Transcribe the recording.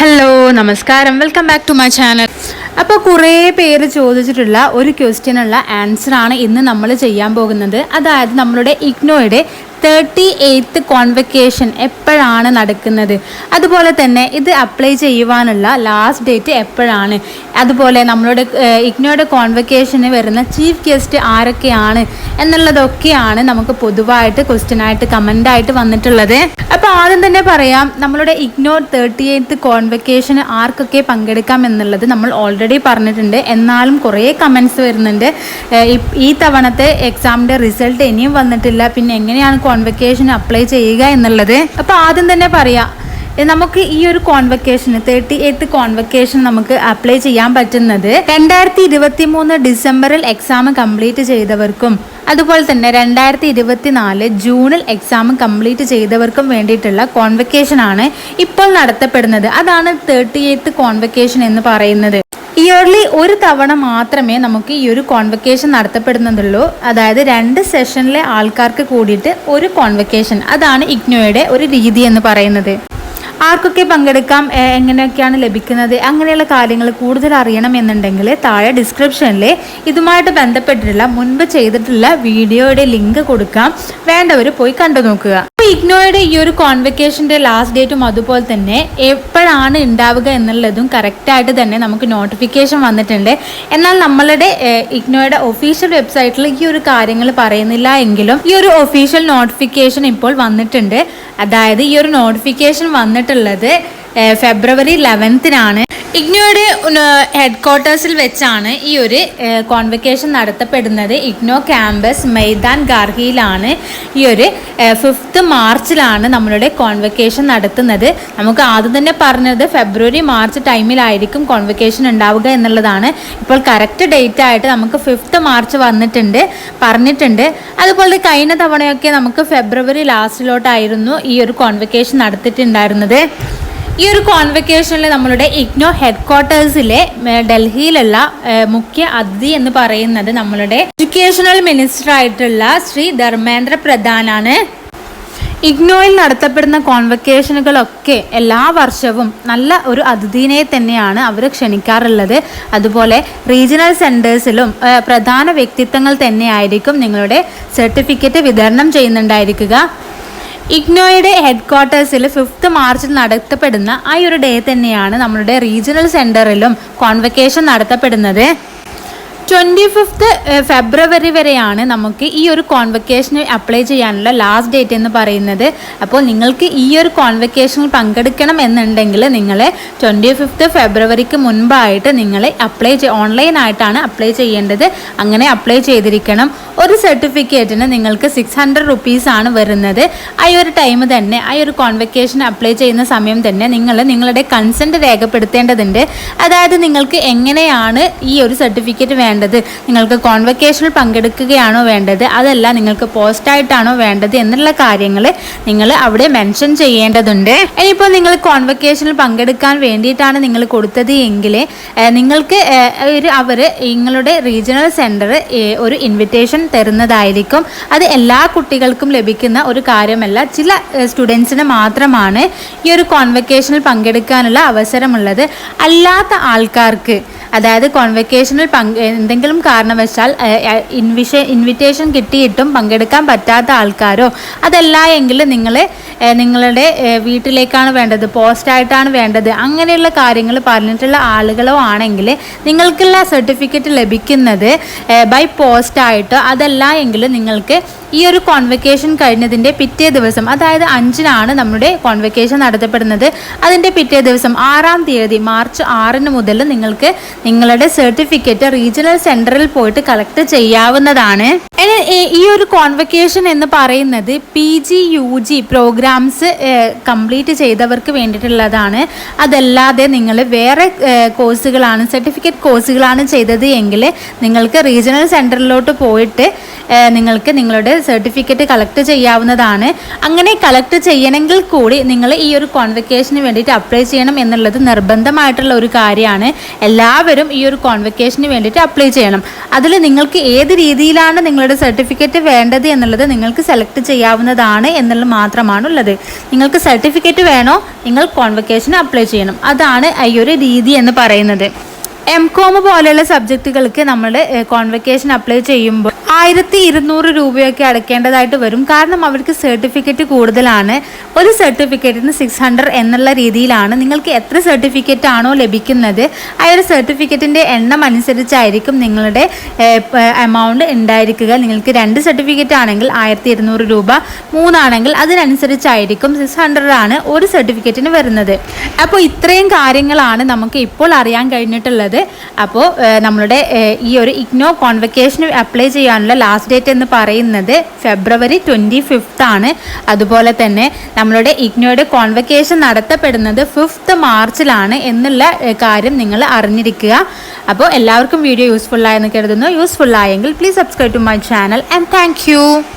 Hello നമസ്കാരം, welcome back to my channel. അപ്പോൾ കുറേ പേര് ചോദിച്ചിട്ടുള്ള ഒരു ക്വസ്റ്റ്യനുള്ള ആൻസറാണ് ഇന്ന് നമ്മൾ ചെയ്യാൻ പോകുന്നത്. അതായത് നമ്മളുടെ ഇഗ്നോയുടെ 38th കോൺവക്കേഷൻ എപ്പോഴാണ് നടക്കുന്നത്, അതുപോലെ തന്നെ ഇത് അപ്ലൈ ചെയ്യുവാനുള്ള ലാസ്റ്റ് ഡേറ്റ് എപ്പോഴാണ്, അതുപോലെ നമ്മളുടെ ഇഗ്നോയുടെ കോൺവക്കേഷന് വരുന്ന ചീഫ് ഗസ്റ്റ് ആരൊക്കെയാണ് എന്നുള്ളതൊക്കെയാണ് നമുക്ക് പൊതുവായിട്ട് ക്വസ്റ്റ്യനായിട്ട് കമൻ്റായിട്ട് വന്നിട്ടുള്ളത്. അപ്പോൾ ആദ്യം തന്നെ പറയാം, നമ്മളുടെ ഇഗ്നോ 38th കോൺവക്കേഷന് ആർക്കൊക്കെ പങ്കെടുക്കാം എന്നുള്ളത് നമ്മൾ ഓൾറെഡി പറഞ്ഞിട്ടുണ്ട്. എന്നാലും കുറേ കമൻറ്റ്സ് വരുന്നുണ്ട്. ഈ തവണത്തെ എക്സാമിൻ്റെ റിസൾട്ട് ഇനിയും വന്നിട്ടില്ല, പിന്നെ എങ്ങനെയാണ് കോൺവക്കേഷൻ അപ്ലൈ ചെയ്യുക എന്നുള്ളത്. അപ്പോൾ ആദ്യം തന്നെ പറയാം, നമുക്ക് ഈ ഒരു കോൺവക്കേഷന് 38th കോൺവക്കേഷൻ നമുക്ക് അപ്ലൈ ചെയ്യാൻ പറ്റുന്നത് 2023 ഡിസംബറിൽ എക്സാം കംപ്ലീറ്റ് ചെയ്തവർക്കും അതുപോലെ തന്നെ 2024 ജൂണിൽ എക്സാം കംപ്ലീറ്റ് ചെയ്തവർക്കും വേണ്ടിയിട്ടുള്ള കോൺവക്കേഷൻ ആണ് ഇപ്പോൾ നടത്തപ്പെടുന്നത്. അതാണ് 38th കോൺവക്കേഷൻ എന്ന് പറയുന്നത്. ഇയർലി ഒരു തവണ മാത്രമേ നമുക്ക് ഈ ഒരു കോൺവക്കേഷൻ നടത്തപ്പെടുന്നതുള്ളൂ. അതായത് 2 സെഷനിലെ ആൾക്കാർക്ക് കൂടിയിട്ട് ഒരു കോൺവക്കേഷൻ. അതാണ് ഇഗ്നോയുടെ ഒരു രീതി എന്ന് പറയുന്നത്. ആർക്കൊക്കെ പങ്കെടുക്കാം, എങ്ങനെയൊക്കെയാണ് ലഭിക്കുന്നത്, അങ്ങനെയുള്ള കാര്യങ്ങൾ കൂടുതൽ അറിയണം എന്നുണ്ടെങ്കിൽ താഴെ ഡിസ്ക്രിപ്ഷനിൽ ഇതുമായിട്ട് ബന്ധപ്പെട്ടിട്ടുള്ള മുൻപ് ചെയ്തിട്ടുള്ള വീഡിയോയുടെ ലിങ്ക് കൊടുക്കാം, വേണ്ടവർ പോയി കണ്ടു നോക്കുക. ഇഗ്നോയുടെ ഈ ഒരു കോൺവക്കേഷൻ്റെ ലാസ്റ്റ് ഡേറ്റും അതുപോലെ തന്നെ എപ്പോഴാണ് ഉണ്ടാവുക എന്നുള്ളതും കറക്റ്റായിട്ട് തന്നെ നമുക്ക് നോട്ടിഫിക്കേഷൻ വന്നിട്ടുണ്ട്. എന്നാൽ നമ്മളുടെ ഇഗ്നോയുടെ ഒഫീഷ്യൽ വെബ്സൈറ്റിൽ ഈ ഒരു കാര്യങ്ങൾ പറയുന്നില്ല എങ്കിലും ഈ ഒരു ഒഫീഷ്യൽ നോട്ടിഫിക്കേഷൻ ഇപ്പോൾ വന്നിട്ടുണ്ട്. അതായത് ഈ ഒരു നോട്ടിഫിക്കേഷൻ വന്നിട്ടുള്ളത് ഫെബ്രുവരി 11 ഇഗ്നോയുടെ ഹെഡ് ക്വാർട്ടേഴ്സിൽ വെച്ചാണ് ഈ ഒരു കോൺവക്കേഷൻ നടത്തപ്പെടുന്നത്. ഇഗ്നോ ക്യാമ്പസ് മൈതാൻ ഗാർഹിയിലാണ്. ഈ ഒരു 5th മാർച്ചിലാണ് നമ്മളുടെ കോൺവക്കേഷൻ നടത്തുന്നത്. നമുക്ക് ആദ്യം തന്നെ പറഞ്ഞത് ഫെബ്രുവരി മാർച്ച് ടൈമിലായിരിക്കും കോൺവക്കേഷൻ ഉണ്ടാവുക എന്നുള്ളതാണ്. ഇപ്പോൾ കറക്റ്റ് ഡേറ്റ് ആയിട്ട് നമുക്ക് 5th മാർച്ച് പറഞ്ഞിട്ടുണ്ട്. അതുപോലെ കഴിഞ്ഞ തവണയൊക്കെ നമുക്ക് ഫെബ്രുവരി ലാസ്റ്റിലോട്ടായിരുന്നു ഈ ഒരു കോൺവക്കേഷൻ നടത്തിയിട്ടുണ്ടായിരുന്നത്. ഈ ഒരു കോൺവക്കേഷനിൽ നമ്മളുടെ ഇഗ്നോ ഹെഡ് ക്വാർട്ടേഴ്സിലെ ഡൽഹിയിലുള്ള മുഖ്യ അതിഥി എന്ന് പറയുന്നത് നമ്മളുടെ എഡ്യൂക്കേഷണൽ മിനിസ്റ്റർ ആയിട്ടുള്ള ശ്രീ ധർമ്മേന്ദ്ര പ്രധാനാണ്. ഇഗ്നോയിൽ നടത്തപ്പെടുന്ന കോൺവക്കേഷനുകളൊക്കെ എല്ലാ വർഷവും നല്ല ഒരു അതിഥിനെ തന്നെയാണ് അവർ ക്ഷണിക്കാറുള്ളത്. അതുപോലെ റീജിയണൽ സെൻറ്റേഴ്സിലും പ്രധാന വ്യക്തിത്വങ്ങൾ തന്നെയായിരിക്കും നിങ്ങളുടെ സർട്ടിഫിക്കറ്റ് വിതരണം ചെയ്യുന്നുണ്ടായിരിക്കുക. ഇഗ്നോയുടെ ഹെഡ് ക്വാർട്ടേഴ്സിൽ 5th മാർച്ചിൽ നടത്തപ്പെടുന്ന ആ ഒരു ഡേ തന്നെയാണ് നമ്മളുടെ റീജിയണൽ സെൻറ്ററിലും കോൺവക്കേഷൻ നടത്തപ്പെടുന്നത്. 25th ഫെബ്രുവരി വരെയാണ് നമുക്ക് ഈ ഒരു കോൺവക്കേഷന് അപ്ലൈ ചെയ്യാനുള്ള ലാസ്റ്റ് ഡേറ്റ് എന്ന് പറയുന്നത്. അപ്പോൾ നിങ്ങൾക്ക് ഈ ഒരു കോൺവക്കേഷനിൽ പങ്കെടുക്കണം എന്നുണ്ടെങ്കിൽ നിങ്ങൾ 25th ഫെബ്രുവരിക്ക് മുൻപായിട്ട് നിങ്ങൾ ഓൺലൈനായിട്ടാണ് അപ്ലൈ ചെയ്യേണ്ടത്. അങ്ങനെ അപ്ലൈ ചെയ്തിരിക്കണം. ഒരു സർട്ടിഫിക്കറ്റിന് നിങ്ങൾക്ക് 600 റുപ്പീസാണ് വരുന്നത്. ആ ഒരു ടൈം തന്നെ, ആ ഒരു കോൺവക്കേഷൻ അപ്ലൈ ചെയ്യുന്ന സമയം തന്നെ നിങ്ങളുടെ കൺസെൻറ്റ് രേഖപ്പെടുത്തേണ്ടതുണ്ട്. അതായത് നിങ്ങൾക്ക് എങ്ങനെയാണ് ഈ ഒരു സർട്ടിഫിക്കറ്റ് വേണ്ടത്, നിങ്ങൾക്ക് കോൺവക്കേഷനിൽ പങ്കെടുക്കുകയാണോ വേണ്ടത്, അതല്ല നിങ്ങൾക്ക് പോസ്റ്റായിട്ടാണോ വേണ്ടത് എന്നുള്ള കാര്യങ്ങൾ നിങ്ങൾ അവിടെ മെൻഷൻ ചെയ്യേണ്ടതുണ്ട്. ഇനിയിപ്പോൾ നിങ്ങൾ കോൺവക്കേഷനിൽ പങ്കെടുക്കാൻ വേണ്ടിയിട്ടാണ് നിങ്ങൾ കൊടുത്തത് എങ്കിൽ നിങ്ങൾക്ക് അവർ നിങ്ങളുടെ റീജിയണൽ സെൻറ്റർ ഒരു ഇൻവിറ്റേഷൻ തരുന്നതായിരിക്കും. അത് എല്ലാ കുട്ടികൾക്കും ലഭിക്കുന്ന ഒരു കാര്യമല്ല. ചില സ്റ്റുഡൻസിന് മാത്രമാണ് ഈ ഒരു കോൺവക്കേഷനിൽ പങ്കെടുക്കാനുള്ള അവസരമുള്ളത്. അല്ലാത്ത ആൾക്കാർക്ക്, അതായത് കോൺവക്കേഷനിൽ എന്തെങ്കിലും കാരണവശാൽ ഇൻവിറ്റേഷൻ കിട്ടിയിട്ടും പങ്കെടുക്കാൻ പറ്റാത്ത ആൾക്കാരോ, അതല്ല എങ്കിൽ നിങ്ങളുടെ വീട്ടിലേക്കാണ് വേണ്ടത്, പോസ്റ്റായിട്ടാണ് വേണ്ടത്, അങ്ങനെയുള്ള കാര്യങ്ങൾ പറഞ്ഞിട്ടുള്ള ആളുകളോ ആണെങ്കിൽ നിങ്ങൾക്കുള്ള സർട്ടിഫിക്കറ്റ് ലഭിക്കുന്നത് ബൈ പോസ്റ്റായിട്ടോ, അതല്ല എങ്കിൽ നിങ്ങൾക്ക് ഈ ഒരു കോൺവക്കേഷൻ കഴിഞ്ഞതിൻ്റെ പിറ്റേ ദിവസം, അതായത് 5 നമ്മുടെ കോൺവക്കേഷൻ നടത്തപ്പെടുന്നത്. അതിൻ്റെ പിറ്റേ ദിവസം 6-ാം തീയതി മാർച്ച് 6 മുതൽ നിങ്ങൾക്ക് നിങ്ങളുടെ സർട്ടിഫിക്കറ്റ് റീജിയണൽ സെൻറ്ററിൽ പോയിട്ട് കളക്ട് ചെയ്യാവുന്നതാണ്. ഈ ഒരു കോൺവക്കേഷൻ എന്ന് പറയുന്നത് PG UG പ്രോഗ്രാംസ് കംപ്ലീറ്റ് ചെയ്തവർക്ക് വേണ്ടിയിട്ടുള്ളതാണ്. അതല്ലാതെ നിങ്ങൾ വേറെ കോഴ്സുകളാണ്, സർട്ടിഫിക്കറ്റ് കോഴ്സുകളാണ് ചെയ്തത് എങ്കിൽ നിങ്ങൾക്ക് റീജിയണൽ സെൻറ്ററിലോട്ട് പോയിട്ട് നിങ്ങൾക്ക് നിങ്ങളുടെ സർട്ടിഫിക്കറ്റ് കളക്ട് ചെയ്യാവുന്നതാണ്. അങ്ങനെ കളക്ട് ചെയ്യണമെങ്കിൽ കൂടി നിങ്ങൾ ഈ ഒരു കോൺവക്കേഷന് വേണ്ടിയിട്ട് അപ്ലൈ ചെയ്യണം എന്നുള്ളത് നിർബന്ധമായിട്ടുള്ള ഒരു കാര്യമാണ്. എല്ലാവരും ഈ ഒരു കോൺവക്കേഷന് വേണ്ടിയിട്ട് അപ്ലൈ അപ്ലൈ ചെയ്യണം. അതിൽ നിങ്ങൾക്ക് ഏത് രീതിയിലാണ് നിങ്ങളുടെ സർട്ടിഫിക്കറ്റ് വേണ്ടത് എന്നുള്ളത് നിങ്ങൾക്ക് സെലക്ട് ചെയ്യാവുന്നതാണ് എന്നുള്ളത് മാത്രമാണുള്ളത്. നിങ്ങൾക്ക് സർട്ടിഫിക്കറ്റ് വേണോ, നിങ്ങൾ കോൺവക്കേഷന് അപ്ലൈ ചെയ്യണം. അതാണ് ഈ ഒരു രീതി എന്ന് പറയുന്നത്. MCOM പോലെയുള്ള സബ്ജക്റ്റുകൾക്ക് നമ്മൾ കോൺവക്കേഷൻ അപ്ലൈ ചെയ്യുമ്പോൾ 1200 രൂപയൊക്കെ അടയ്ക്കേണ്ടതായിട്ട് വരും. കാരണം അവർക്ക് സർട്ടിഫിക്കറ്റ് കൂടുതലാണ്. ഒരു സർട്ടിഫിക്കറ്റിന് 600 എന്നുള്ള രീതിയിലാണ്. നിങ്ങൾക്ക് എത്ര സർട്ടിഫിക്കറ്റ് ആണോ ലഭിക്കുന്നത് ആ ഒരു സർട്ടിഫിക്കറ്റിൻ്റെ എണ്ണം അനുസരിച്ചായിരിക്കും നിങ്ങളുടെ എമൗണ്ട് ഉണ്ടായിരിക്കുക. നിങ്ങൾക്ക് 2 സർട്ടിഫിക്കറ്റ് ആണെങ്കിൽ 1200 രൂപ, 3 ആണെങ്കിൽ അതിനനുസരിച്ചായിരിക്കും 600 ആണ് ഒരു സർട്ടിഫിക്കറ്റിന് വരുന്നത്. അപ്പോൾ ഇത്രയും കാര്യങ്ങളാണ് നമുക്ക് ഇപ്പോൾ അറിയാൻ കഴിഞ്ഞിട്ടുള്ളത്. അപ്പോൾ നമ്മളുടെ ഈ ഒരു ഇഗ്നോ കോൺവക്കേഷന് അപ്ലൈ ചെയ്യാനുള്ള ലാസ്റ്റ് ഡേറ്റ് എന്ന് പറയുന്നത് ഫെബ്രുവരി 25 ആണ്. അതുപോലെ തന്നെ നമ്മളുടെ ഇഗ്നോയുടെ കോൺവക്കേഷൻ നടത്തപ്പെടുന്നത് 5th മാർച്ചിലാണ് എന്നുള്ള കാര്യം നിങ്ങൾ അറിഞ്ഞിരിക്കുക. അപ്പോൾ എല്ലാവർക്കും വീഡിയോ യൂസ്ഫുൾ ആയെന്ന് കരുതുന്നു. യൂസ്ഫുൾ ആയെങ്കിൽ please subscribe to my channel and thank U.